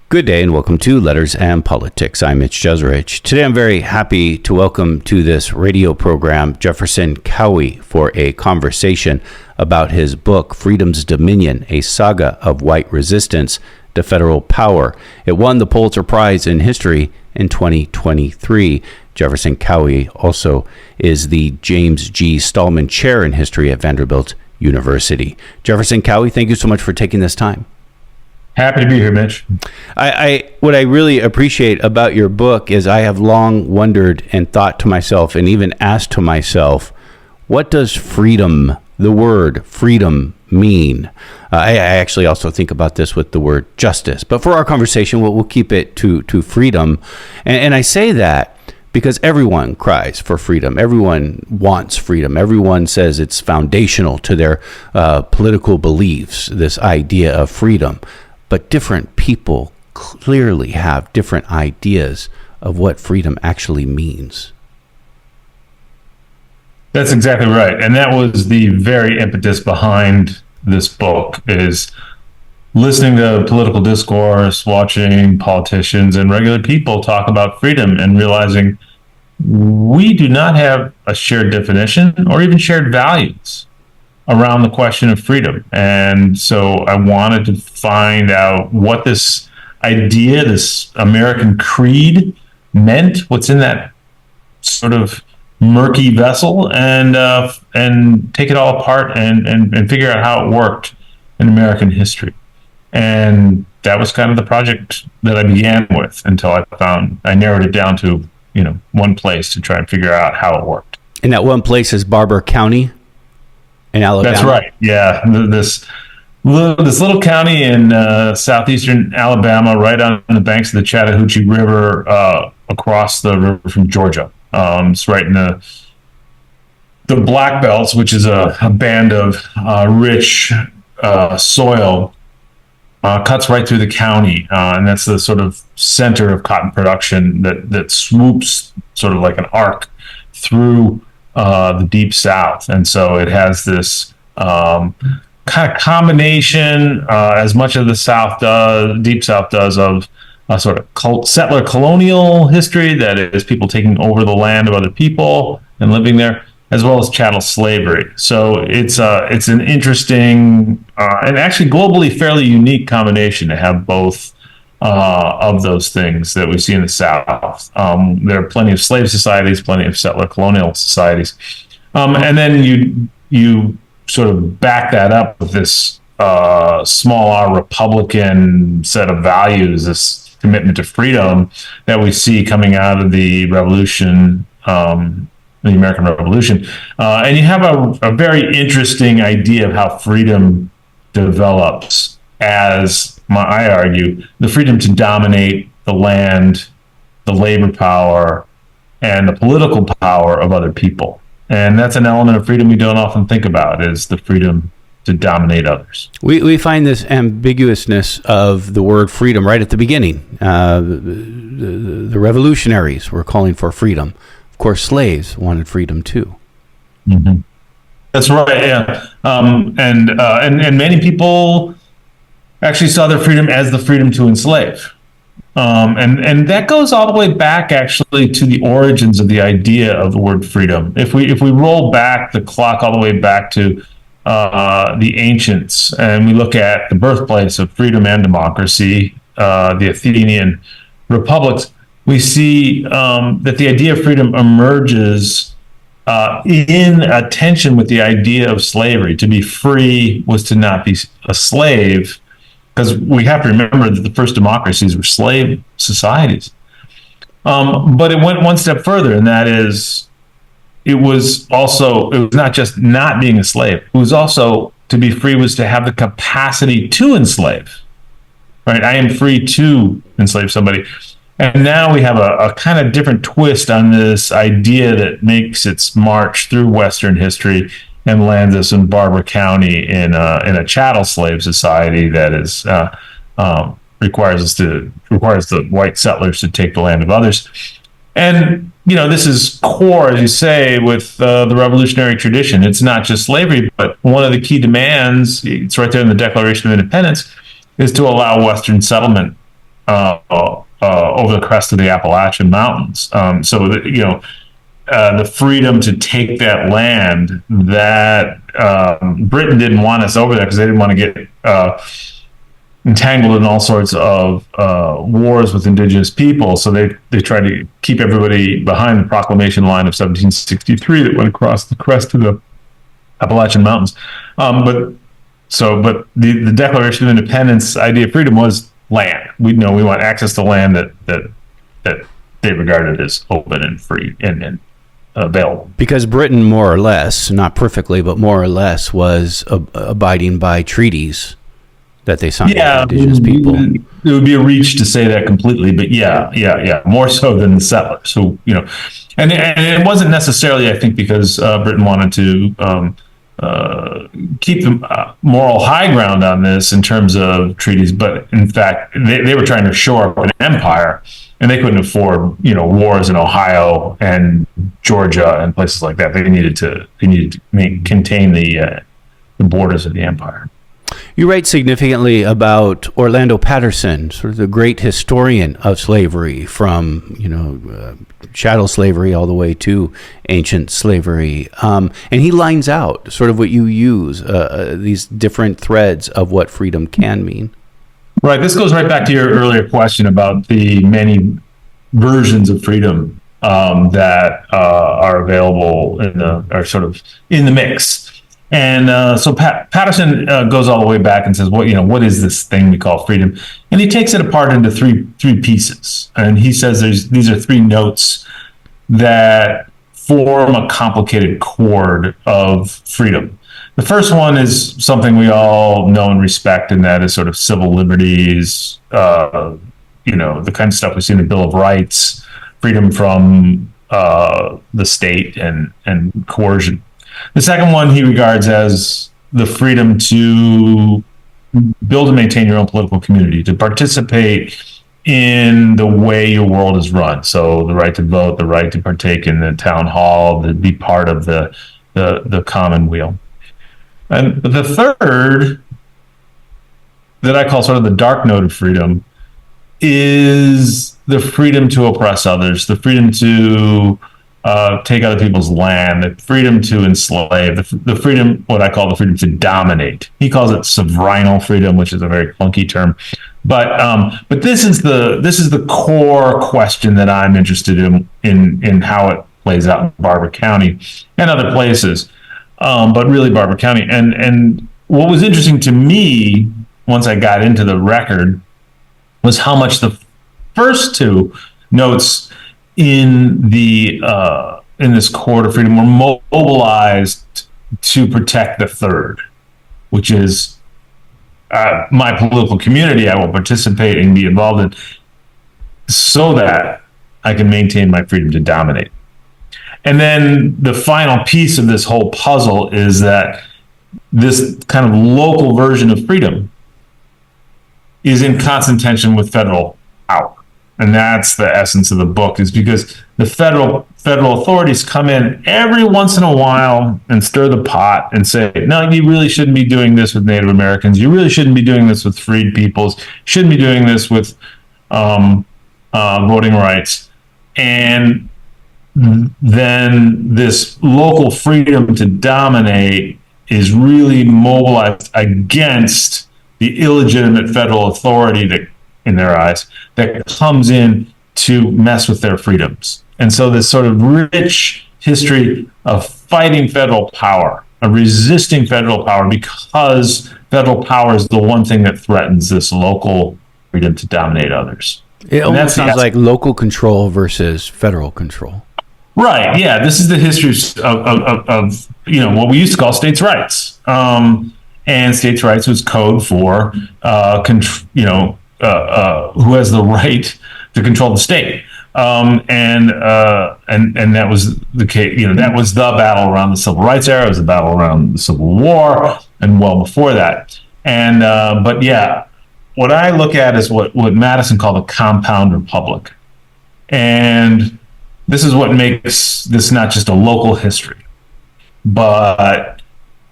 Good day and welcome to Letters and Politics. I'm Mitch Jeserich. Today I'm very happy to welcome to this radio program Jefferson Cowie for a conversation about his book, Freedom's Dominion, a Saga of White Resistance to Federal Power. It won the Pulitzer Prize in History in 2023. Jefferson Cowie also is the James G. Stahlman Chair in History at Vanderbilt University. Jefferson Cowie, thank you so much for taking this time. Happy to be here, Mitch. What I really appreciate about your book is I have long wondered and thought to myself and even asked to myself, what does freedom, the word freedom, mean? I actually also think about this with the word justice. But for our conversation, we'll keep it to freedom. And I say that because everyone cries for freedom. Everyone wants freedom. Everyone says it's foundational to their political beliefs, this idea of freedom. But different people clearly have different ideas of what freedom actually means. That's exactly right. And that was the very impetus behind this book, is listening to political discourse, watching politicians and regular people talk about freedom and realizing we do not have a shared definition or even shared values around the question of freedom. And so I wanted to find out what this idea, this American creed meant, what's in that sort of murky vessel, and take it all apart and figure out how it worked in American history. And that was kind of the project that I began with until I narrowed it down to, one place to try and figure out how it worked. And that one place is Barber County in Alabama. That's right. Yeah, this little county in southeastern Alabama, right on the banks of the Chattahoochee River, across the river from Georgia. It's right in the Black Belts, which is a band of rich soil, cuts right through the county, and that's the sort of center of cotton production that swoops sort of like an arc through the Deep South. And so it has this kind of combination, as much of the Deep South does, of a sort of settler colonial history, that is people taking over the land of other people and living there, as well as chattel slavery. So it's an interesting and actually globally fairly unique combination to have both of those things that we see in the South. There are plenty of slave societies, plenty of settler colonial societies, and then you sort of back that up with this small R Republican set of values, this commitment to freedom that we see coming out of the Revolution, the American Revolution, and you have a very interesting idea of how freedom develops as, I argue, the freedom to dominate the land, the labor power, and the political power of other people. And that's an element of freedom we don't often think about, is the freedom to dominate others. We find this ambiguousness of the word freedom right at the beginning. The revolutionaries were calling for freedom. Of course, slaves wanted freedom too. Mm-hmm. That's right. Yeah, and many people actually saw their freedom as the freedom to enslave. And that goes all the way back, actually, to the origins of the idea of the word freedom. If we roll back the clock all the way back to the ancients, and we look at the birthplace of freedom and democracy, the Athenian republics, we see that the idea of freedom emerges in a tension with the idea of slavery. To be free was to not be a slave, because we have to remember that the first democracies were slave societies. But it went one step further, and that is, it was not just not being a slave. It was also, to be free was to have the capacity to enslave. Right? I am free to enslave somebody. And now we have a kind of different twist on this idea that makes its march through Western history and lands us in Barber County in a chattel slave society that is requires the white settlers to take the land of others. And this is core, as you say, with the revolutionary tradition. It's not just slavery, but one of the key demands, it's right there in the Declaration of Independence, is to allow Western settlement over the crest of the Appalachian Mountains. The freedom to take that land that Britain didn't want us over there because they didn't want to get entangled in all sorts of wars with indigenous people. So they tried to keep everybody behind the proclamation line of 1763 that went across the crest of the Appalachian Mountains. But the Declaration of Independence idea of freedom was land. We want access to land that they regarded as open and free and available. Because Britain, more or less, not perfectly, but more or less, was abiding by treaties that they signed with indigenous people. It would be a reach to say that completely, but more so than the settlers. So and it wasn't necessarily, I think, because Britain wanted to keep the moral high ground on this in terms of treaties, but in fact, they were trying to shore up an empire, and they couldn't afford wars in Ohio and Georgia and places like that. They needed to contain the borders of the empire. You write significantly about Orlando Patterson, sort of the great historian of slavery, from chattel slavery all the way to ancient slavery, and he lines out sort of what you use, these different threads of what freedom can mean. Right. This goes right back to your earlier question about the many versions of freedom that are available are sort of in the mix. And so Patterson goes all the way back and says, what is this thing we call freedom? And he takes it apart into three pieces. And he says these are three notes that form a complicated chord of freedom. The first one is something we all know and respect, and that is sort of civil liberties, the kind of stuff we see in the Bill of Rights, freedom from the state and coercion. The second one he regards as the freedom to build and maintain your own political community, to participate in the way your world is run. So the right to vote, the right to partake in the town hall, to be part of the commonweal. And the third, that I call sort of the dark note of freedom, is the freedom to oppress others, the freedom to take other people's land, the freedom to enslave, the freedom, what I call the freedom to dominate. He calls it sovereignal freedom, which is a very clunky term. But this is the core question that I'm interested in how it plays out in Barber County and other places, but really Barber County. And what was interesting to me once I got into the record was how much the first two notes in this chord of freedom were mobilized to protect the third, which is my political community I will participate and be involved in so that I can maintain my freedom to dominate. And then the final piece of this whole puzzle is that this kind of local version of freedom is in constant tension with federal power. And that's the essence of the book, is because the federal authorities come in every once in a while and stir the pot and say, no, you really shouldn't be doing this with Native Americans. You really shouldn't be doing this with freed peoples. You shouldn't be doing this with voting rights. And then this local freedom to dominate is really mobilized against the illegitimate federal authority that, in their eyes, that comes in to mess with their freedoms. And so this sort of rich history of fighting federal power, of resisting federal power, because federal power is the one thing that threatens this local freedom to dominate others. It almost sounds like local control versus federal control. Right, yeah. This is the history of what we used to call states' rights. And states' rights was code for who has the right to control the state, and that was the case. That was the battle around the Civil Rights era. It was the battle around the Civil War, and well before that. And but yeah, what I look at is what Madison called a compound republic, and this is what makes this not just a local history, but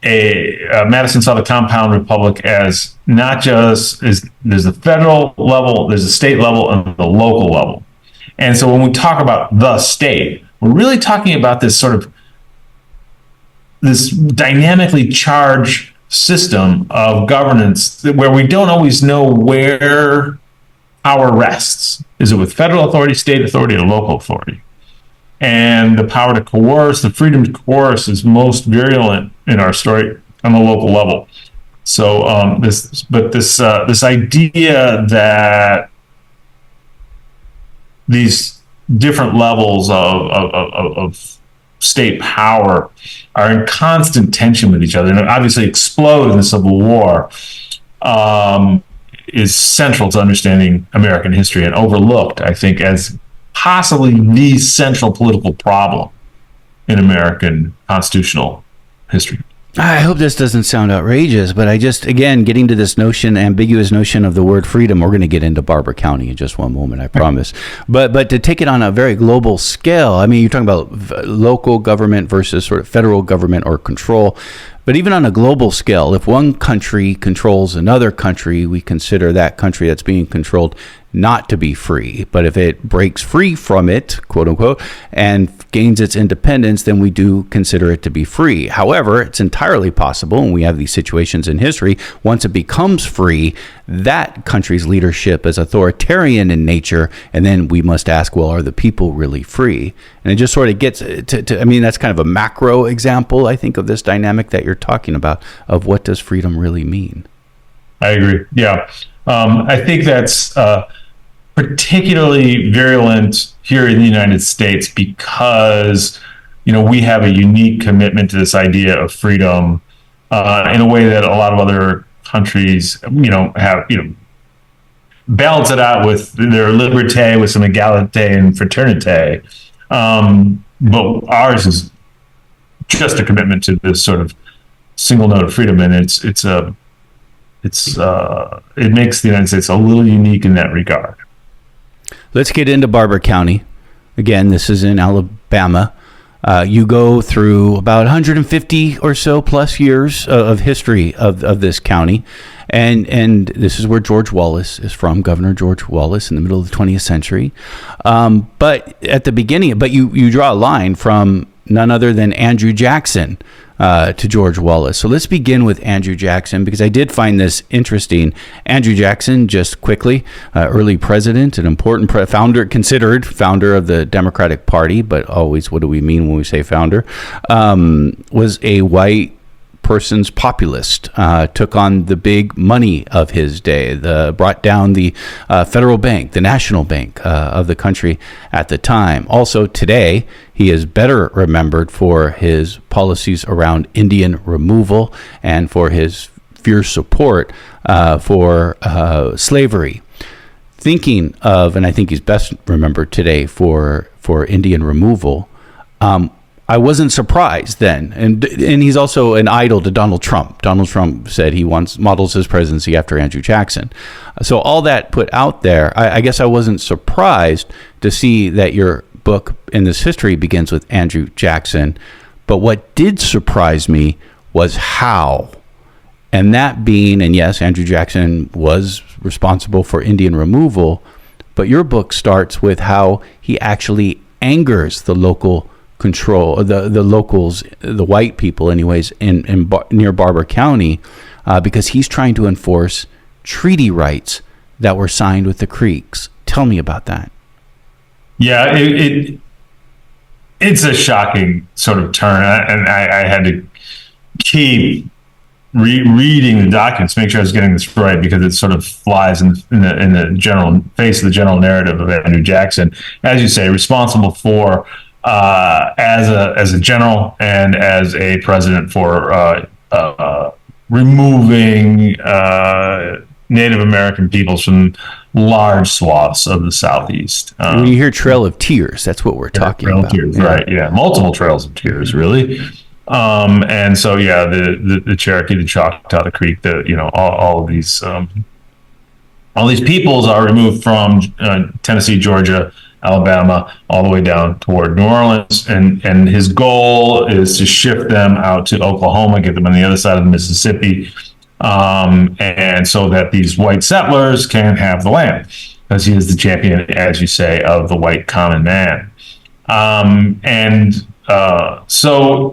Madison saw the compound republic as not just there's the federal level, there's the state level, and the local level. And so when we talk about the state, we're really talking about this sort of this dynamically charged system of governance where we don't always know where power rests. Is it with federal authority, state authority, or local authority? And the power to coerce, the freedom to coerce, is most virulent in our story on the local level. So this idea that these different levels of state power are in constant tension with each other, and obviously explode in the Civil War, is central to understanding American history and overlooked, I think, as possibly the central political problem in American constitutional history. I hope this doesn't sound outrageous, but I just, again, getting to this ambiguous notion of the word freedom, we're going to get into Barber County in just one moment, I promise. But to take it on a very global scale, I mean, you're talking about local government versus sort of federal government or control. But even on a global scale, if one country controls another country, we consider that country that's being controlled not to be free. But if it breaks free from it, quote unquote, and gains its independence, then we do consider it to be free. However, it's entirely possible, and we have these situations in history, once it becomes free, that country's leadership is authoritarian in nature, and then we must ask, well, are the people really free? And it just sort of gets to I mean, that's kind of a macro example, I think, of this dynamic that you're talking about, of what does freedom really mean? I agree. Yeah. I think that's particularly virulent here in the United States because, we have a unique commitment to this idea of freedom in a way that a lot of other countries, have, balance it out with their liberté, with some égalité and fraternité. But ours is just a commitment to this sort of single note of freedom, and it makes the United States a little unique in that regard. Let's get into Barber County. Again, this is in Alabama. You go through about 150 or so plus years of history of this county. And this is where George Wallace is from, Governor George Wallace, in the middle of the 20th century. But at the beginning, you draw a line from none other than Andrew Jackson to George Wallace. So let's begin with Andrew Jackson, because I did find this interesting. Andrew Jackson, just quickly, early president, an important considered founder of the Democratic Party, but always, what do we mean when we say founder? Was a white person's populist, took on the big money of his day, brought down the federal bank, the national bank of the country at the time. Also today, he is better remembered for his policies around Indian removal and for his fierce support for slavery. Thinking of, and I think he's best remembered today for Indian removal, I wasn't surprised then. And he's also an idol to Donald Trump. Donald Trump said he models his presidency after Andrew Jackson. So all that put out there, I guess I wasn't surprised to see that your book in this history begins with Andrew Jackson. But what did surprise me was how. And that being, and yes, Andrew Jackson was responsible for Indian removal, but your book starts with how he actually angers the local control, the locals, the white people anyways, near Barber County, because he's trying to enforce treaty rights that were signed with the Creeks. Tell me about that. Yeah, it's a shocking sort of turn, and I had to keep reading the documents to make sure I was getting this right, because it sort of flies in the general face of the general narrative of Andrew Jackson, as you say, responsible for as a general and as a president for removing Native American peoples from large swaths of the Southeast. When you hear Trail of Tears, that's what we're talking about. Tears, yeah. Right, yeah. Multiple trails of tears, really. And so, yeah, the Cherokee, the Choctaw, the Creek, all of these peoples are removed from Tennessee, Georgia, Alabama, all the way down toward New Orleans. And his goal is to shift them out to Oklahoma, get them on the other side of the Mississippi, and so that these white settlers can have the land, because he is the champion, as you say, of the white common man. So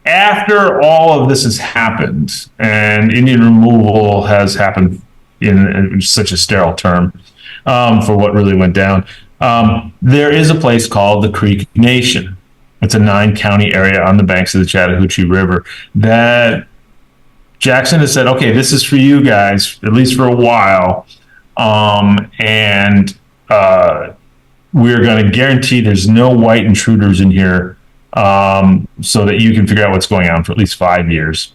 after all of this has happened, and Indian removal has happened in such a sterile term for what really went down, there is a place called the Creek Nation. It's a 9-county area on the banks of the Chattahoochee River that Jackson has said, okay, this is for you guys, at least for a while. We're going to guarantee there's no white intruders in here, so that you can figure out what's going on for at least 5 years.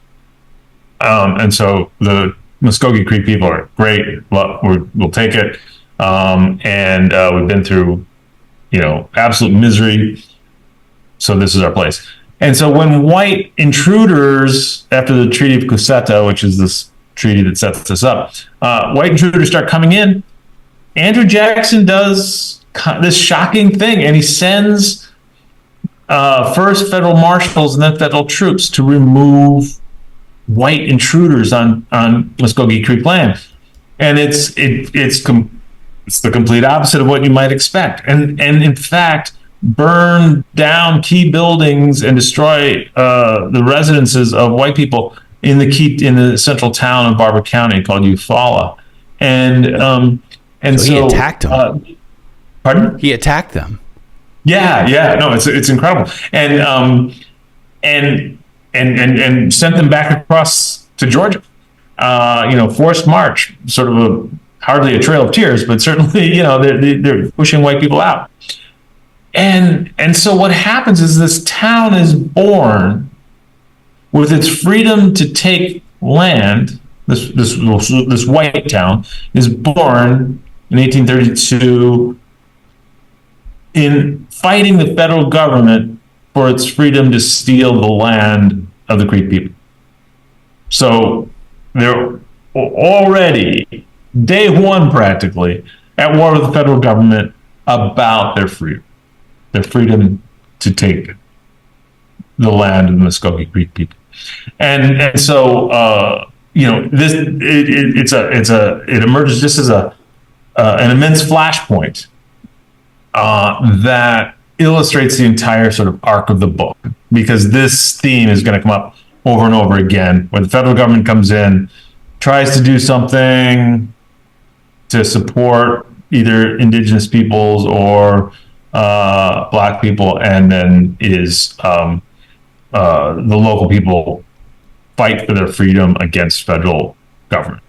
And so the Muskogee Creek people are great. Well, we'll take it. We've been through, absolute misery. So this is our place. And so when white intruders, after the Treaty of Cusseta, which is this treaty that sets this up, white intruders start coming in, Andrew Jackson does this shocking thing, and he sends first federal marshals and then federal troops to remove white intruders on Muskogee Creek land. And it's the complete opposite of what you might expect. And in fact, burn down key buildings and destroy the residences of white people in the central town of Barber County called Eufaula. So he attacked them. Pardon? He attacked them. Yeah. No, it's incredible. And sent them back across to Georgia. Forced march, sort of hardly a trail of tears, but certainly, they're pushing white people out. And so what happens is this town is born with its freedom to take land. This white town is born in 1832 in fighting the federal government for its freedom to steal the land of the Creek people. So they're already, day one practically, at war with the federal government about their freedom to take the land of the Muskogee Creek people. And so, it emerges just as an immense flashpoint that illustrates the entire sort of arc of the book, because this theme is going to come up over and over again, where the federal government comes in, tries to do something to support either indigenous peoples or black people, and then the local people fight for their freedom against the federal government.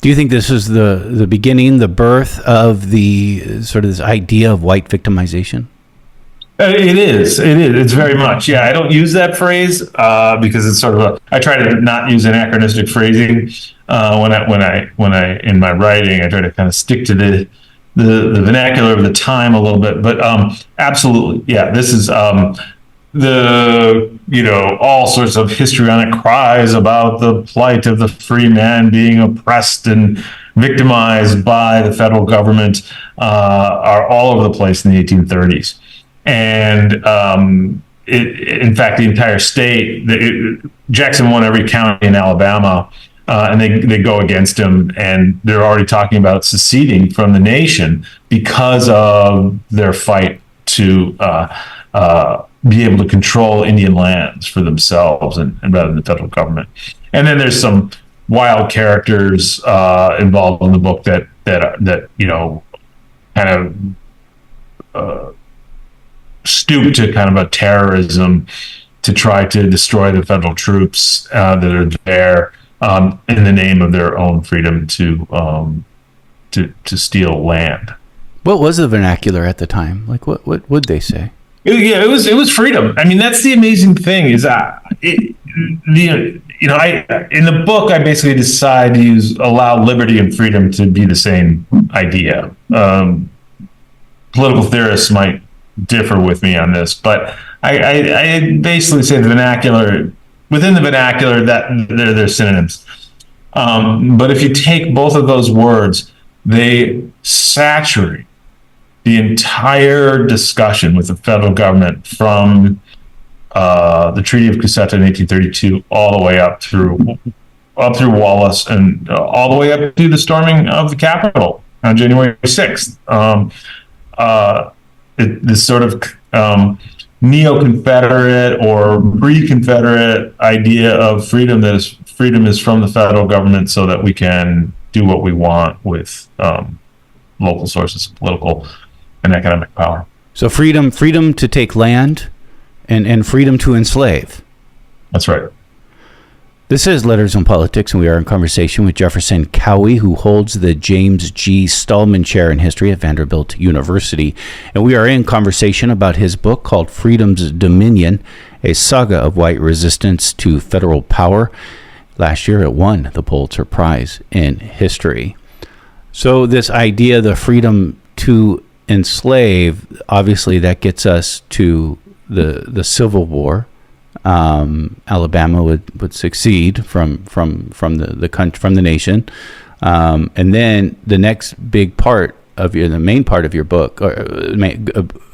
Do you think this is the beginning, the birth of the sort of this idea of white victimization? It is. It's very much. Yeah, I don't use that phrase because it's sort of I try to not use anachronistic phrasing when I in my writing. I try to kind of stick to the vernacular of the time a little bit. But absolutely, yeah. This is all sorts of histrionic cries about the plight of the free man being oppressed and victimized by the federal government are all over the place in the 1830s. And in fact, the entire state, Jackson won every county in Alabama, and they go against him, and they're already talking about seceding from the nation because of their fight to be able to control Indian lands for themselves and rather than the federal government. And then there's some wild characters involved in the book that kind of stoop to kind of a terrorism to try to destroy the federal troops that are there in the name of their own freedom to steal land. What was the vernacular at the time? Like, what would they say? Yeah, it was freedom. I mean, that's the amazing thing is in the book, I basically decide to allow liberty and freedom to be the same idea. Political theorists might differ with me on this, but I basically say within the vernacular that they're synonyms. But if you take both of those words they saturate the entire discussion with the federal government from the Treaty of Cusseta in 1832 all the way up through Wallace and all the way up to the storming of the Capitol on January 6th. This sort of neo-Confederate or pre-Confederate idea of freedom is from the federal government so that we can do what we want with local sources of political and economic power. So freedom to take land and freedom to enslave. That's right. This is Letters on Politics, and we are in conversation with Jefferson Cowie, who holds the James G. Stahlman Chair in History at Vanderbilt University. And we are in conversation about his book called Freedom's Dominion, a saga of white resistance to federal power. Last year it won the Pulitzer Prize in History. So this idea, the freedom to enslave, obviously that gets us to the Civil War. Alabama would succeed from the country, from the nation, and then the next big part of the main part of your book, or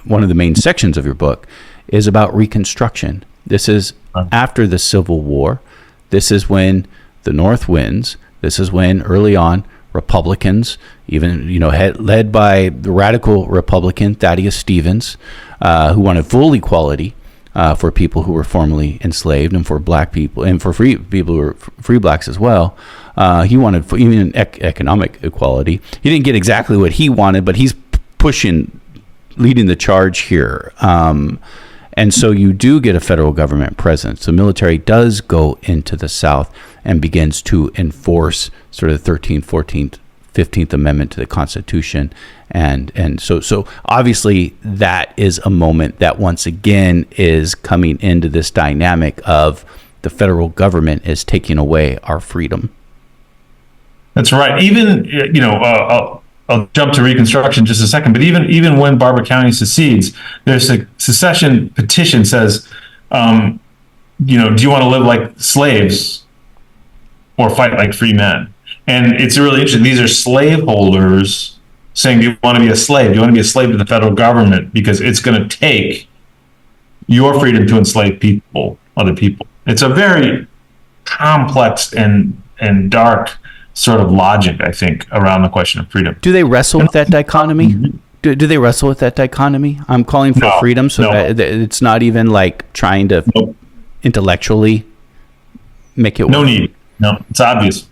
one of the main sections of your book, is about Reconstruction. This is after the Civil War. This is when the North wins. This is when early on Republicans, even led by the radical Republican Thaddeus Stevens, who wanted full equality for people who were formerly enslaved and for black people and for free people who were free blacks as well. He wanted even economic equality. He didn't get exactly what he wanted, but he's leading the charge here. And so you do get a federal government presence. The military does go into the South and begins to enforce sort of the 13th, 14th, 15th Amendment to the Constitution. And so obviously that is a moment that once again is coming into this dynamic of the federal government is taking away our freedom. That's right. Even, I'll jump to Reconstruction in just a second, but even when Barber County secedes, there's a secession petition says, do you want to live like slaves or fight like free men? And it's really interesting. These are slaveholders saying, do you want to be a slave? Do you want to be a slave to the federal government? Because it's going to take your freedom to enslave other people. It's a very complex and dark sort of logic, I think, around the question of freedom. Do they wrestle with that dichotomy? Do they wrestle with that dichotomy? I'm calling for freedom, so that it's not even like trying to intellectually make it work. No need. No, it's obvious.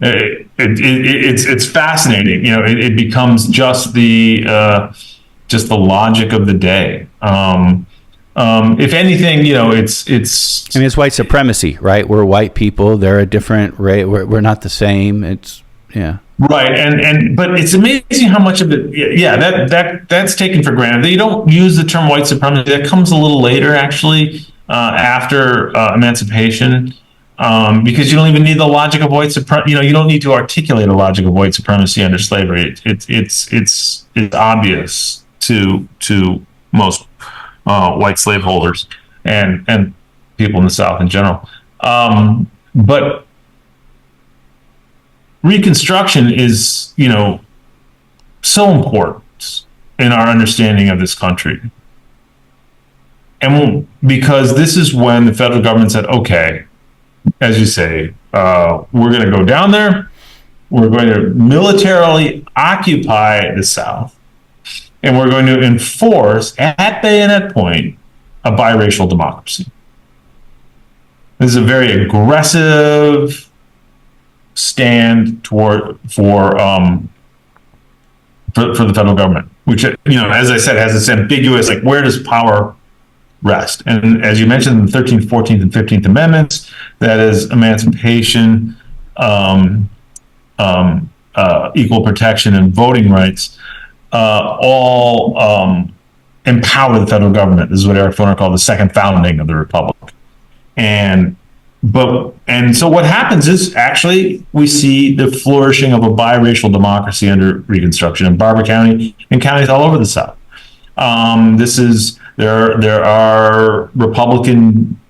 It's fascinating. It becomes just the logic of the day. If anything, it's. I mean, it's white supremacy, right? We're white people. They're a different race. We're not the same. Right, but it's amazing how much of it. That's taken for granted. They don't use the term white supremacy. That comes a little later, actually, after emancipation. Because you don't even need the logic of white supremacy. You don't need to articulate a logic of white supremacy under slavery. It's obvious to most white slaveholders and people in the South in general. But Reconstruction is so important in our understanding of this country, and because this is when the federal government said, okay, as you say, we're going to go down there, we're going to militarily occupy the South, and we're going to enforce, at bayonet point, a biracial democracy. This is a very aggressive stand for the federal government, which, as I said, has this ambiguous, like, where does power rest? And as you mentioned, the 13th, 14th, and 15th Amendments, that is emancipation, equal protection, and voting rights, all empower the federal government. This is what Eric Foner called the second founding of the republic. And so what happens is, actually, we see the flourishing of a biracial democracy under Reconstruction in Barber County and counties all over the South. There are Republican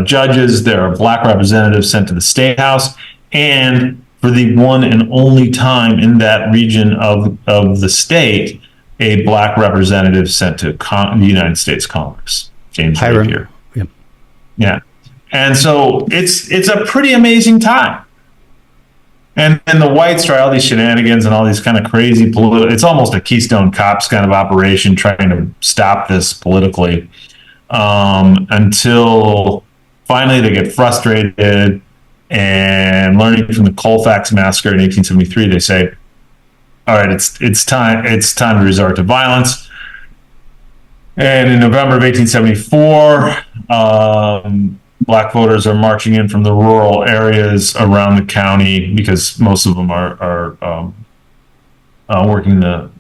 judges, there are black representatives sent to the State House, and for the one and only time in that region of the state, a black representative sent to the United States Congress, James Rapier. Yep. Yeah. And so it's a pretty amazing time. And the whites try all these shenanigans and all these kind of crazy political, it's almost a Keystone Cops kind of operation trying to stop this politically, until finally they get frustrated, and learning from the Colfax massacre in 1873, they say, all right, it's time to resort to violence. And in November of 1874, black voters are marching in from the rural areas around the county, because most of them are working the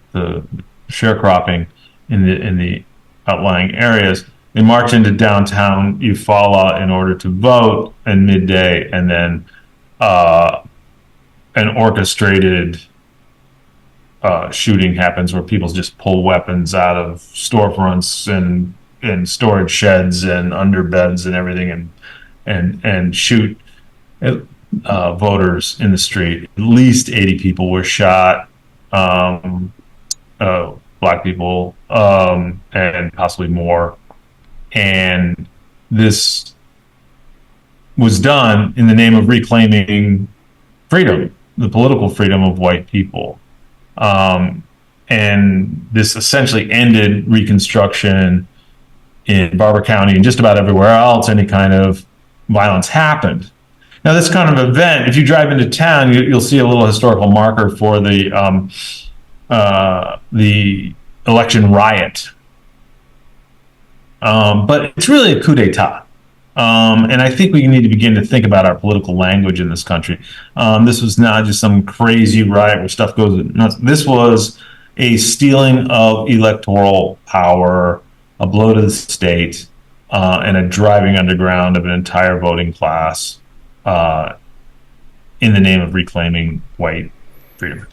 sharecropping in the outlying areas. They march into downtown Eufaula in order to vote at midday, and then an orchestrated shooting happens where people just pull weapons out of storefronts and storage sheds and underbeds and everything, and shoot voters in the street. At least 80 people were shot, black people, and possibly more. And this was done in the name of reclaiming freedom, the political freedom of white people. And this essentially ended Reconstruction in Barber County and just about everywhere else any kind of violence happened. Now, this kind of event, if you drive into town, you'll see a little historical marker for the election riot. But it's really a coup d'etat. And I think we need to begin to think about our political language in this country. This was not just some crazy riot where stuff goes nuts. This was a stealing of electoral power, a blow to the state, and a driving underground of an entire voting class in the name of reclaiming white freedom.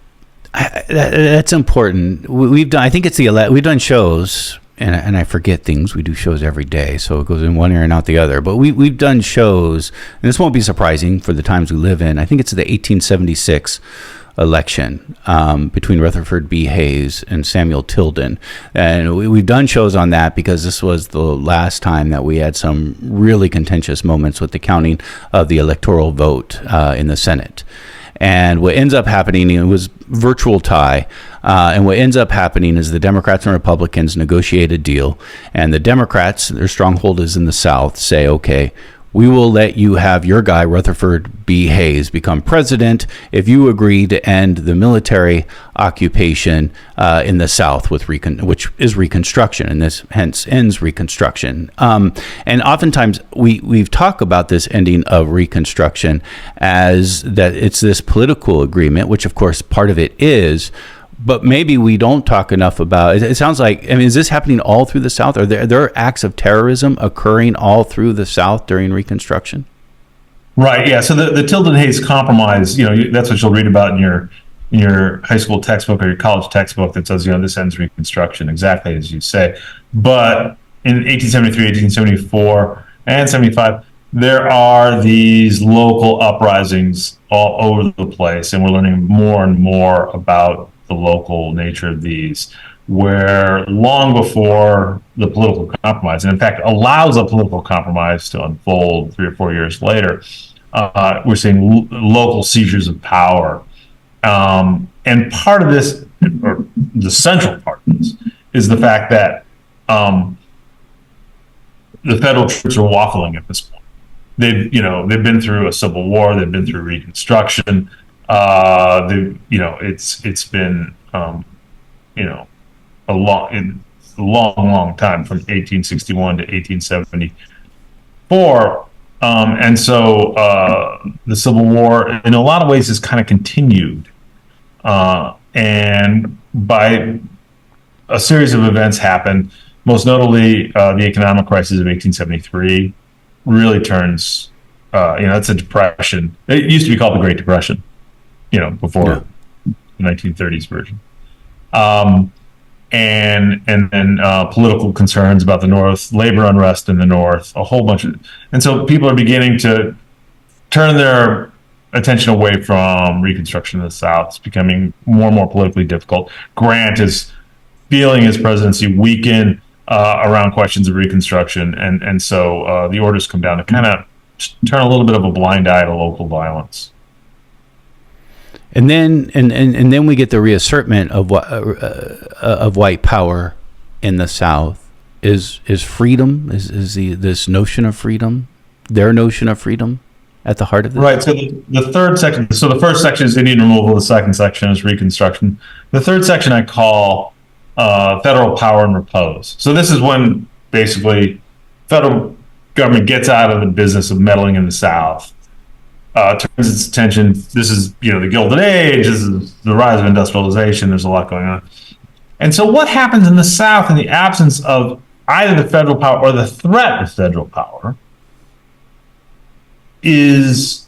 That's important. We've done. I think it's we've done shows. And I forget things. We do shows every day, so it goes in one ear and out the other. But we've done shows, and this won't be surprising for the times we live in. I think it's the 1876 election between Rutherford B. Hayes and Samuel Tilden. And we've done shows on that because this was the last time that we had some really contentious moments with the counting of the electoral vote in the Senate. And what ends up happening, it was virtual tie. And what ends up happening is the Democrats and Republicans negotiate a deal. And the Democrats, their stronghold is in the South, say, okay, we will let you have your guy, Rutherford B. Hayes, become president if you agree to end the military occupation in the South, which is Reconstruction, and this hence ends Reconstruction. And oftentimes we've talked about this ending of Reconstruction as that it's this political agreement, which of course part of it is. But maybe we don't talk enough about it. It sounds like, I mean, is this happening all through the South? Are there acts of terrorism occurring all through the South during Reconstruction? Right. Yeah. So the Tilden-Hayes Compromise, that's what you'll read about in your high school textbook or your college textbook that says, this ends Reconstruction, exactly as you say. But in 1873, 1874, and 75, there are these local uprisings all over the place, and we're learning more and more about the local nature of these, where long before the political compromise, and in fact allows a political compromise to unfold 3 or 4 years later, we're seeing local seizures of power. And part of this, or the central part of this, is the fact that the federal troops are waffling at this point. They've been through a civil war, they've been through Reconstruction. It's been a long time from 1861 to 1874, and so the Civil War in a lot of ways has kind of continued, and by a series of events happened. Most notably, the economic crisis of 1873 really turns. It's a depression. It used to be called the Great Depression. Before the 1930s version. And then political concerns about the North, labor unrest in the North, a whole bunch of, and so people are beginning to turn their attention away from Reconstruction in the South. It's becoming more and more politically difficult. Grant is feeling his presidency weaken around questions of Reconstruction, and so the orders come down to kind of turn a little bit of a blind eye to local violence. And then we get the reassertment of white power in the South. Is freedom, this notion of freedom, their notion of freedom, at the heart of this? Right. So the third section. So the first section is Indian removal. The second section is Reconstruction. The third section I call federal power and repose. So this is when basically federal government gets out of the business of meddling in the South. Turns its attention. This is the Gilded Age. This is the rise of industrialization. There's a lot going on. And so what happens in the South in the absence of either the federal power or the threat of federal power is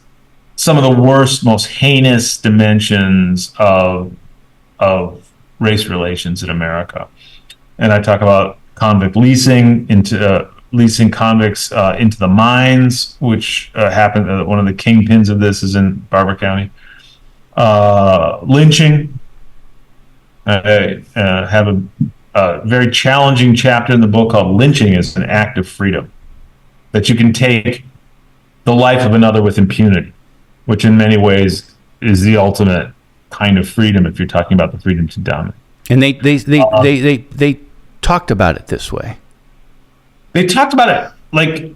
some of the worst, most heinous dimensions of race relations in America. And I talk about convict leasing leasing convicts into the mines, which happened. One of the kingpins of this is in Barber County. Lynching. I have a very challenging chapter in the book called "Lynching is an Act of Freedom," that you can take the life of another with impunity, which in many ways is the ultimate kind of freedom if you're talking about the freedom to dominate. And they talked about it this way. They talked about it like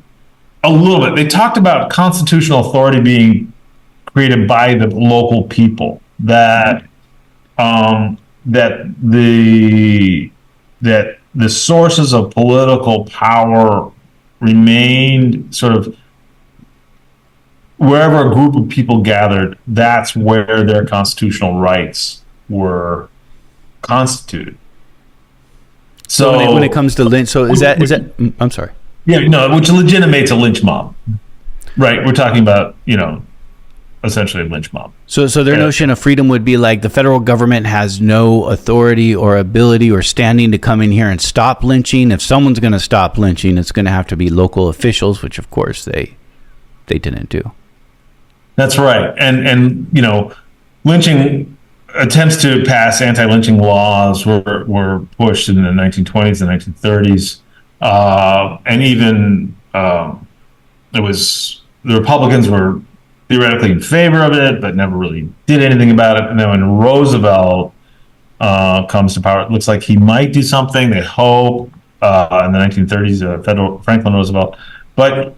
a little bit. They talked about constitutional authority being created by the local people, that the sources of political power remained sort of wherever a group of people gathered. That's where their constitutional rights were constituted. So when it comes to lynch, so is that? I'm sorry. Yeah, no, which legitimates a lynch mob, right? We're talking about essentially a lynch mob. So their notion of freedom would be like the federal government has no authority or ability or standing to come in here and stop lynching. If someone's going to stop lynching, it's going to have to be local officials, which of course they didn't do. That's right, and lynching attempts to pass anti-lynching laws were pushed in the 1920s and 1930s, and even it was the Republicans were theoretically in favor of it, but never really did anything about it. And then when Roosevelt comes to power, it looks like he might do something. They hope in the 1930s, Franklin Roosevelt, but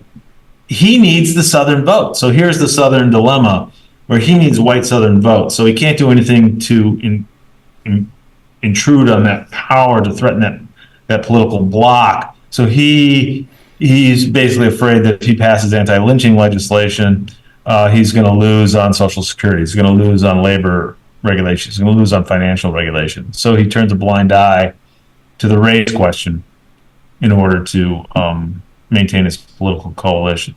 he needs the Southern vote. So here's the Southern dilemma, where he needs white Southern vote. So he can't do anything to intrude on that power, to threaten that political bloc. So he's basically afraid that if he passes anti-lynching legislation, he's going to lose on Social Security. He's going to lose on labor regulations. He's going to lose on financial regulations. So he turns a blind eye to the race question in order to maintain his political coalition.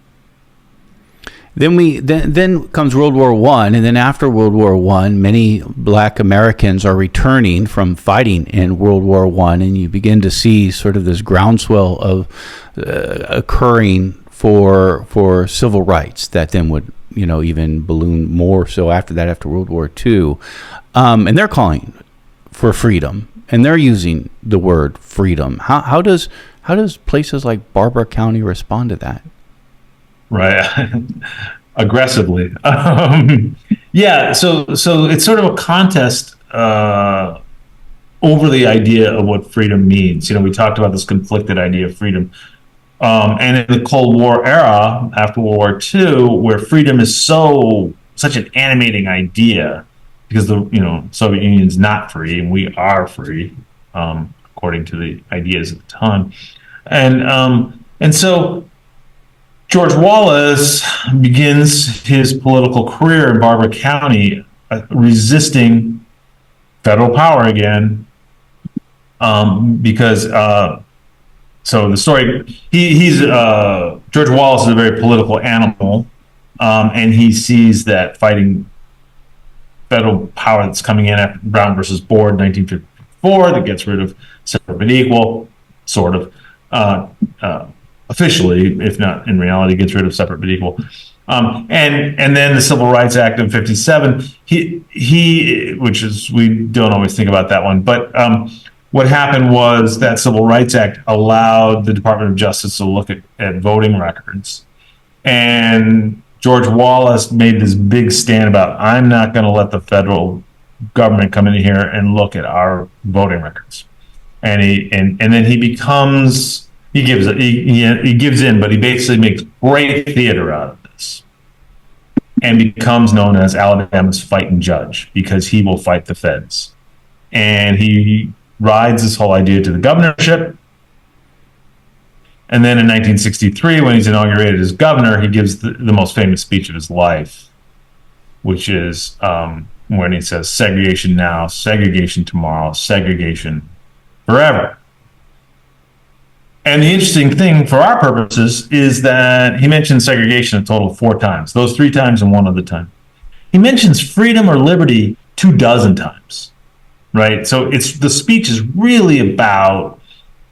Then comes World War I, and then after World War I, many Black Americans are returning from fighting in World War I, and you begin to see sort of this groundswell of occurring for civil rights that then would even balloon more so after that, after World War II, and they're calling for freedom, and they're using the word freedom. How does places like Barber County respond to that? Right. Aggressively. Yeah. So it's sort of a contest over the idea of what freedom means. We talked about this conflicted idea of freedom. And in the Cold War era, after World War II, where freedom is such an animating idea, because the Soviet Union's not free and we are free, according to the ideas at the time. And so George Wallace begins his political career in Barber County resisting federal power again, because so the story, he's George Wallace is a very political animal, and he sees that fighting federal power that's coming in after Brown versus Board 1954 that gets rid of separate but equal, sort of. Officially, if not in reality, gets rid of separate but equal. And then the Civil Rights Act of '57. Which is, we don't always think about that one, but what happened was that Civil Rights Act allowed the Department of Justice to look at voting records. And George Wallace made this big stand about, I'm not going to let the federal government come in here and look at our voting records. And then he becomes, he gives in, but he basically makes great theater out of this and becomes known as Alabama's fighting judge, because he will fight the feds. And he rides this whole idea to the governorship. And then in 1963, when he's inaugurated as governor, he gives the most famous speech of his life, which is when he says, segregation now, segregation tomorrow, segregation forever. And the interesting thing for our purposes is that he mentions segregation a total of 4 times, those 3 times and 1 other time. He mentions freedom or liberty 24 times, right? So the speech is really about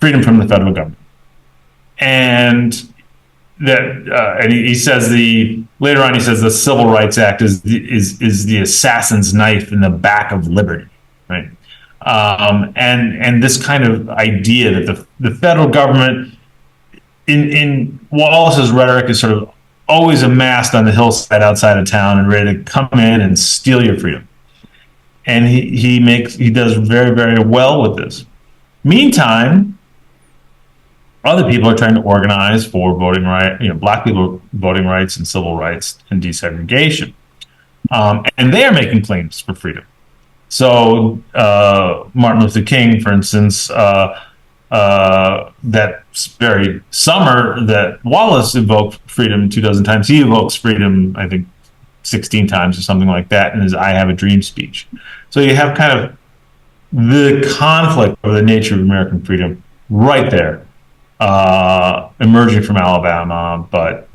freedom from the federal government. And and he says later on, he says the Civil Rights Act is the assassin's knife in the back of liberty, right? And this kind of idea that the federal government, in Wallace's rhetoric, is sort of always amassed on the hillside outside of town and ready to come in and steal your freedom. And he does very, very well with this. Meantime, other people are trying to organize for voting rights, black people voting rights and civil rights and desegregation. And they are making claims for freedom. So Martin Luther King, for instance, that very summer that Wallace invoked freedom 24 times, he evokes freedom, I think, 16 times or something like that in his I Have a Dream speech. So you have kind of the conflict over the nature of American freedom right there, emerging from Alabama, but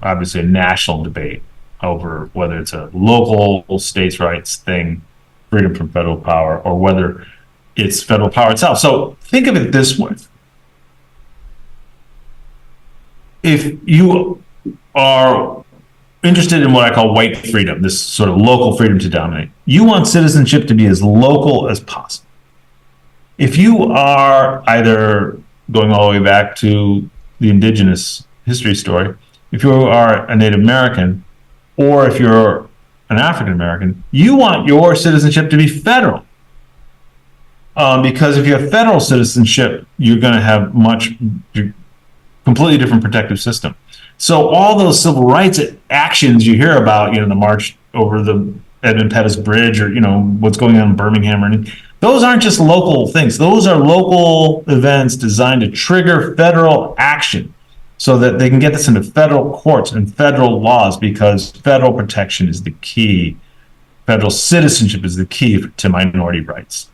obviously a national debate over whether it's a local states' rights thing, freedom from federal power, or whether it's federal power itself. So think of it this way. If you are interested in what I call white freedom, this sort of local freedom to dominate, you want citizenship to be as local as possible. If you are either going all the way back to the indigenous history story, if you are a Native American, or if you're an African American, you want your citizenship to be federal. Because if you have federal citizenship, you're going to have completely different protective system. So all those civil rights actions you hear about, the march over the Edmund Pettus Bridge, or what's going on in Birmingham, or anything, those aren't just local things. Those are local events designed to trigger federal action, so that they can get this into federal courts and federal laws, because federal protection is the key. Federal citizenship is the key to minority rights.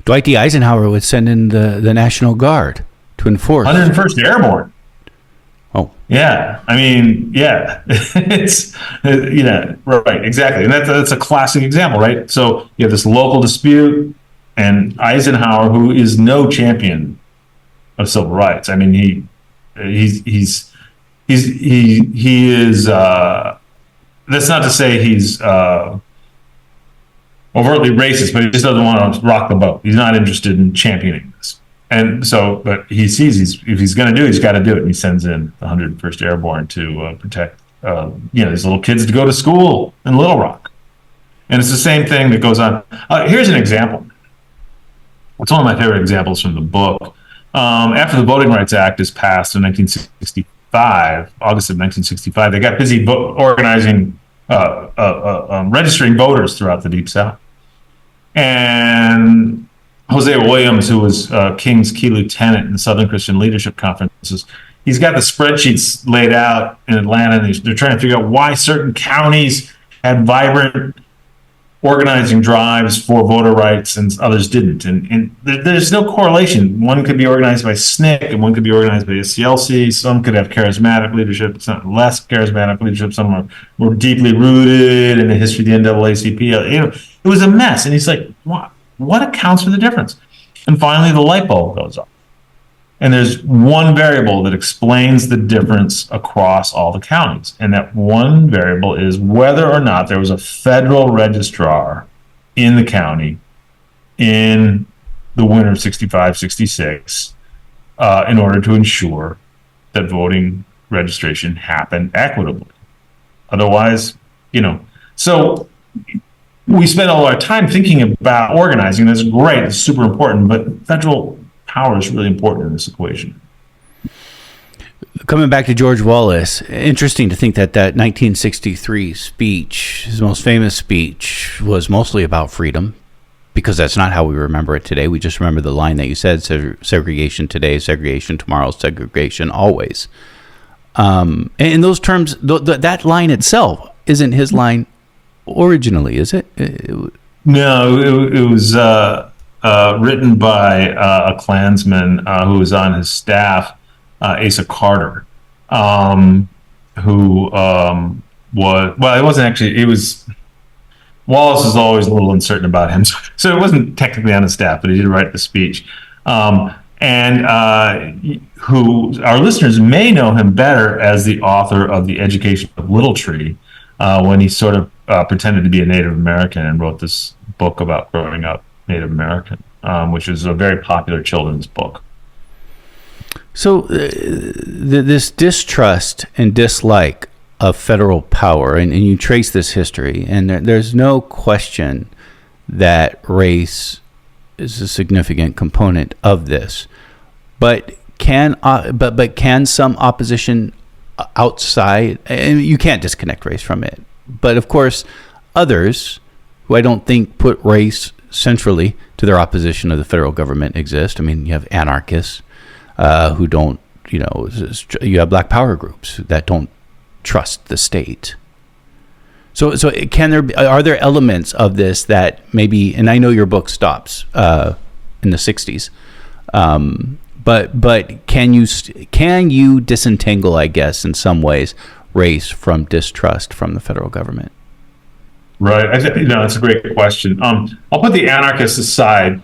Dwight D. Eisenhower would send in the National Guard to enforce. 101st Airborne. Oh. Yeah. I mean, yeah. It's, right, exactly. And that's a classic example, right? So you have this local dispute, and Eisenhower, who is no champion of civil rights. I mean, he is, that's not to say he's overtly racist, but he just doesn't want to rock the boat. He's not interested in championing this. And so, but he sees if he's going to do it, he's got to do it. And he sends in the 101st Airborne to protect, these little kids to go to school in Little Rock. And it's the same thing that goes on. Here's an example. It's one of my favorite examples from the book. After the Voting Rights Act is passed in 1965, August of 1965, they got busy organizing, registering voters throughout the Deep South. And Hosea Williams, who was King's key lieutenant in the Southern Christian Leadership Conferences, he's got the spreadsheets laid out in Atlanta, and they're trying to figure out why certain counties had vibrant organizing drives for voter rights and others didn't. And there's no correlation. One could be organized by SNCC, and one could be organized by SCLC. Some could have charismatic leadership, some less charismatic leadership. Some are more deeply rooted in the history of the NAACP. It was a mess. And he's like, what accounts for the difference? And finally, the light bulb goes off. And there's one variable that explains the difference across all the counties. And that one variable is whether or not there was a federal registrar in the county in the winter of 65, 66, in order to ensure that voting registration happened equitably. Otherwise, so we spend all our time thinking about organizing. That's great. It's super important. But federal power is really important in this equation. Coming back to George Wallace, interesting to think that 1963 speech, his most famous speech, was mostly about freedom, because that's not how we remember it today. We just remember the line that you said: segregation today, segregation tomorrow, segregation always. And in those terms, that line itself isn't his line originally, is it? No, it was written by a Klansman who was on his staff, Asa Carter, who it wasn't actually, it was, Wallace is always a little uncertain about him, so it wasn't technically on his staff, but he did write the speech. Who our listeners may know him better as the author of The Education of Little Tree, when he sort of pretended to be a Native American and wrote this book about growing up Native American, which is a very popular children's book. So this distrust and dislike of federal power, and you trace this history, and there's no question that race is a significant component of this. But can some opposition outside, and you can't disconnect race from it, but of course others who I don't think put race centrally to their opposition of the federal government exist. I mean, you have anarchists who don't, you have black power groups that don't trust the state. So are there elements of this that maybe, and I know your book stops in the 60s, but can you disentangle, I guess, in some ways, race from distrust from the federal government? Right. It's a great question. I'll put the anarchists aside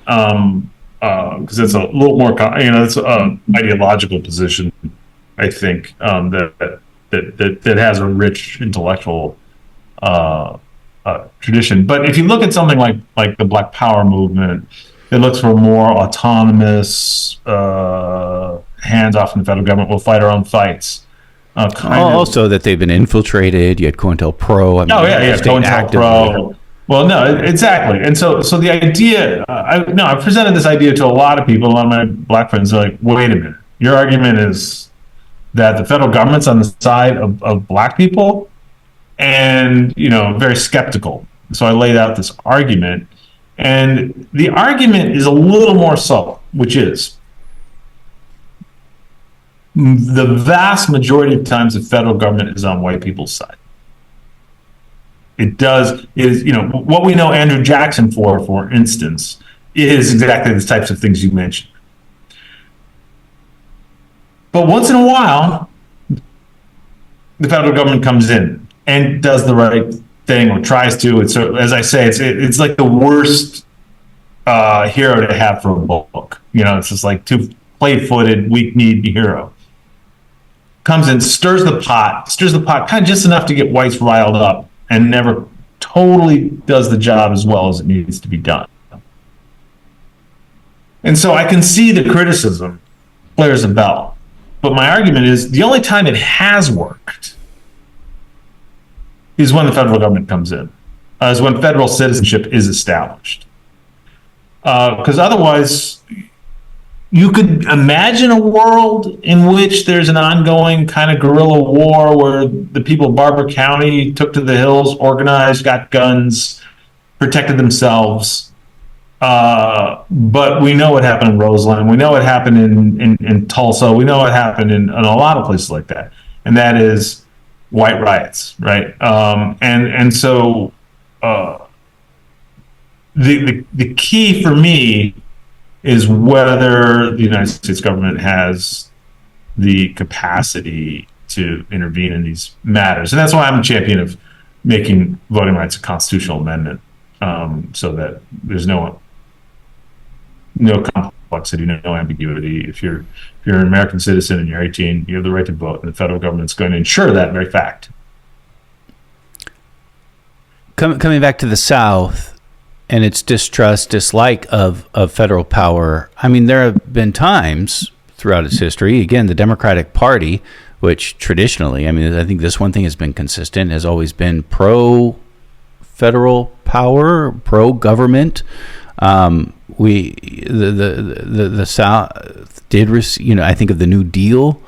because it's a little more, it's an ideological position, I think, that has a rich intellectual tradition. But if you look at something like the Black Power movement, it looks for more autonomous, hands off from the federal government. We'll fight our own fights. Also, that they've been infiltrated. You had COINTELPRO. COINTELPRO. Well, no, exactly. And so the idea, I've presented this idea to a lot of people. A lot of my black friends are like, wait a minute. Your argument is that the federal government's on the side of black people, and, very skeptical. So I laid out this argument, and the argument is a little more subtle, which is the vast majority of times the federal government is on white people's side. What we know Andrew Jackson for instance, is exactly the types of things you mentioned. But once in a while, the federal government comes in and does the right thing, or tries to. It's, as I say, it's like the worst hero to have for a book. It's just like too play-footed, weak-kneed hero. Comes in, stirs the pot kind of just enough to get whites riled up, and never totally does the job as well as it needs to be done. And so I can see the criticism, players a bell. But my argument is the only time it has worked is when the federal government comes in, is when federal citizenship is established. Because otherwise, you could imagine a world in which there's an ongoing kind of guerrilla war where the people of Barber County took to the hills, organized, got guns, protected themselves. But we know what happened in Roseland. We know what happened in Tulsa. We know what happened in a lot of places like that. And that is white riots, right? So the key for me is whether the United States government has the capacity to intervene in these matters. And that's why I'm a champion of making voting rights a constitutional amendment, so that there's no no complexity, no ambiguity. If you're an American citizen and you're 18, you have the right to vote, and the federal government's going to ensure that very fact. Coming back to the South and its distrust, dislike of federal power, I mean, there have been times throughout its history, again, the Democratic Party, which traditionally, I mean, I think this one thing has been consistent, has always been pro-federal power, pro-government. The South did, I think of the New Deal,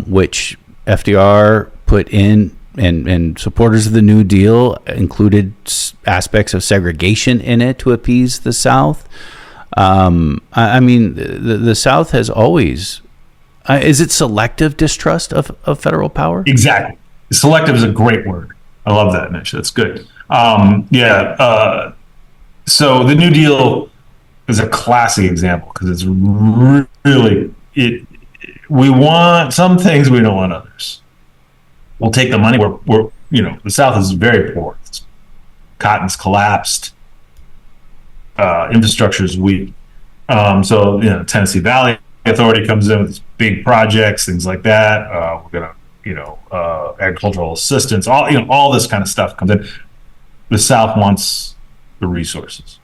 which FDR put in, and supporters of the New Deal included aspects of segregation in it to appease the South. I mean, the South has always, is it selective distrust of federal power? Exactly. Selective is a great word. I love that, Mitch. That's good. So the New Deal is a classic example because it's really, we want some things, we don't want others. We'll take the money. We're the South is very poor. Cotton's collapsed. Infrastructure is weak. So Tennessee Valley Authority comes in with these big projects, things like that. We're gonna, agricultural assistance, all this kind of stuff comes in. The South wants the resources.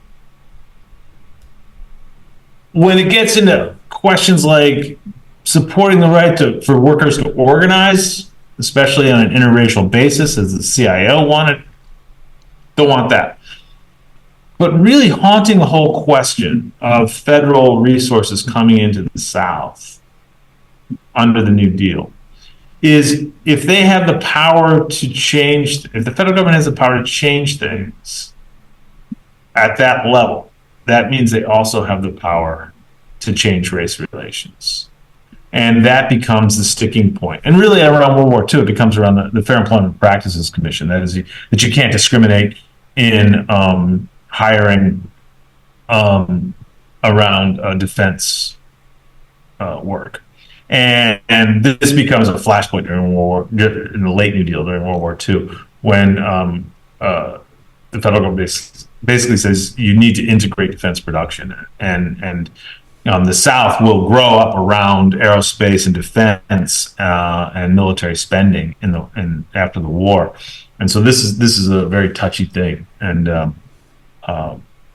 When it gets into questions like supporting the right for workers to organize, especially on an interracial basis, as the CIO wanted, don't want that. But really haunting the whole question of federal resources coming into the South under the New Deal is if they have the power to change, if the federal government has the power to change things at that level, that means they also have the power to change race relations. And that becomes the sticking point. And really around World War II, it becomes around the Fair Employment Practices Commission. That is, that you can't discriminate in hiring around defense work. And this becomes a flashpoint during World War, in the late New Deal during World War II, when the federal government basically says you need to integrate defense production, and the South will grow up around aerospace and defense and military spending after the war, and so this is a very touchy thing, and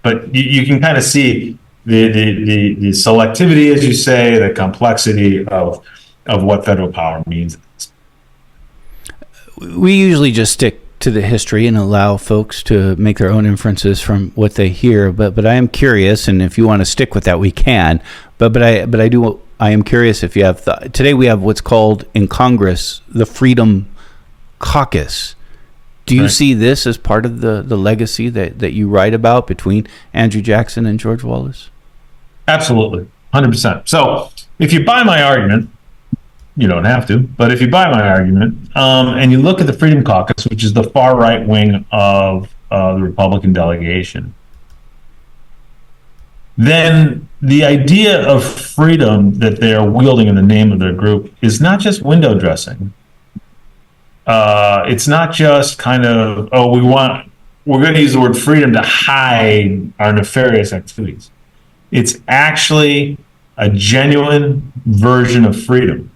but you can kind of see the selectivity, as you say, the complexity of what federal power means. We usually just stick to the history and allow folks to make their own inferences from what they hear. But I am curious, and if you want to stick with that, we can. But I am curious if you have today we have what's called in Congress the Freedom Caucus. Do you see this as part of the legacy that you write about between Andrew Jackson and George Wallace? Absolutely, 100%. So if you buy my argument, you don't have to, but if you buy my argument, and you look at the Freedom Caucus, which is the far right wing of the Republican delegation, then the idea of freedom that they are wielding in the name of their group is not just window dressing. It's not just kind of, we're going to use the word freedom to hide our nefarious activities. It's actually a genuine version of freedom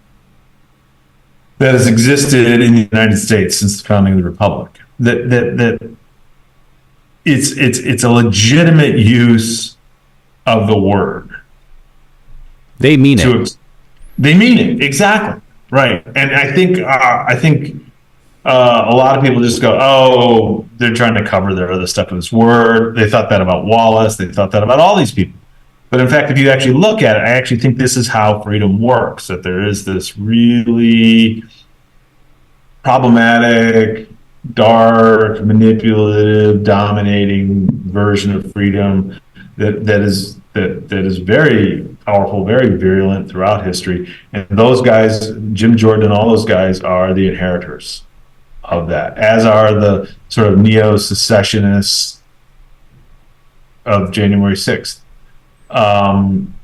that has existed in the United States since the founding of the Republic. That it's a legitimate use of the word. They mean it. They mean it, exactly, right. And I think a lot of people just go, oh, they're trying to cover their other stuff with this word. They thought that about Wallace. They thought that about all these people. But in fact, if you actually look at it, I actually think this is how freedom works, that there is this really problematic, dark, manipulative, dominating version of freedom that is very powerful, very virulent throughout history. And those guys, Jim Jordan and all those guys, are the inheritors of that, as are the sort of neo-secessionists of January 6th. And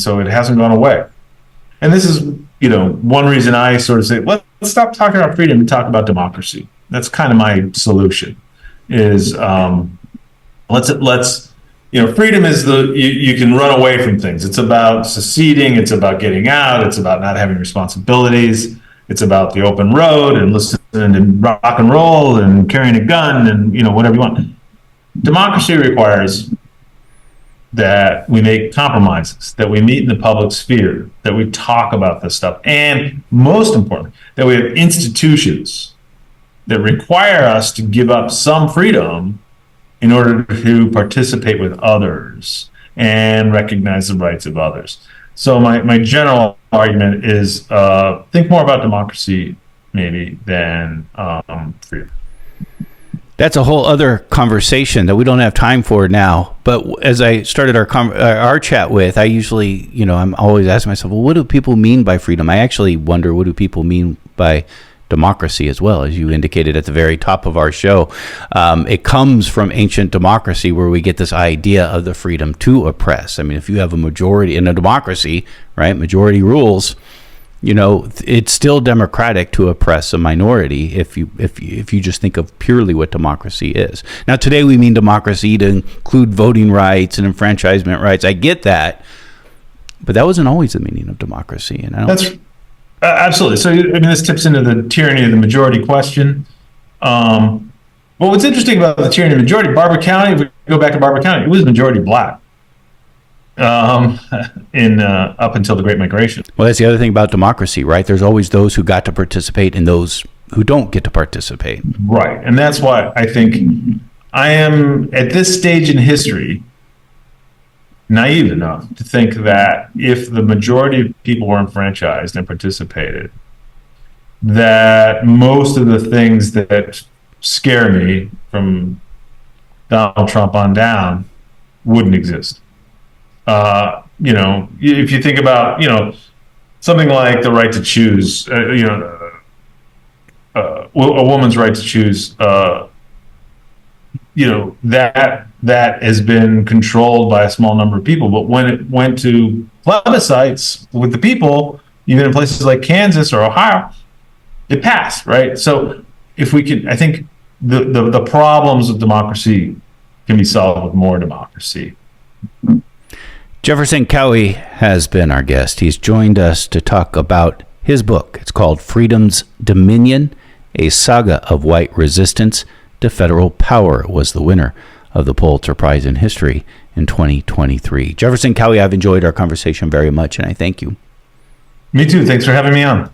so it hasn't gone away. And this is, one reason I sort of say, let's stop talking about freedom and talk about democracy. That's kind of my solution. Is let's freedom is you can run away from things. It's about seceding. It's about getting out. It's about not having responsibilities. It's about the open road and listening to rock and roll and carrying a gun and, whatever you want. Democracy requires that we make compromises, that we meet in the public sphere, that we talk about this stuff, and most importantly, that we have institutions that require us to give up some freedom in order to participate with others and recognize the rights of others. So my general argument is think more about democracy maybe than freedom. That's a whole other conversation that we don't have time for now. But as I started our chat with, I usually, I'm always asking myself, well, what do people mean by freedom? I actually wonder, what do people mean by democracy as well? As you indicated at the very top of our show, it comes from ancient democracy, where we get this idea of the freedom to oppress. I mean, if you have a majority in a democracy, right, majority rules, it's still democratic to oppress a minority if you just think of purely what democracy is. Now, today we mean democracy to include voting rights and enfranchisement rights. I get that, but that wasn't always the meaning of democracy. And that's absolutely. So, this tips into the tyranny of the majority question. Well, what's interesting about the tyranny of the majority, Barber County, if we go back to Barber County, it was majority black. Up until the Great Migration. Well, that's the other thing about democracy, right? There's always those who got to participate and those who don't get to participate. Right. And that's why I think I am, at this stage in history, naive enough to think that if the majority of people were enfranchised and participated, that most of the things that scare me from Donald Trump on down wouldn't exist. If you think about, something like the right to choose, a woman's right to choose, that has been controlled by a small number of people. But when it went to plebiscites with the people, even in places like Kansas or Ohio, it passed, right? So if we can, I think the problems of democracy can be solved with more democracy. Jefferson Cowie has been our guest. He's joined us to talk about his book. It's called Freedom's Dominion, A Saga of White Resistance to Federal Power. It was the winner of the Pulitzer Prize in History in 2023. Jefferson Cowie, I've enjoyed our conversation very much, and I thank you. Me too. Thanks for having me on.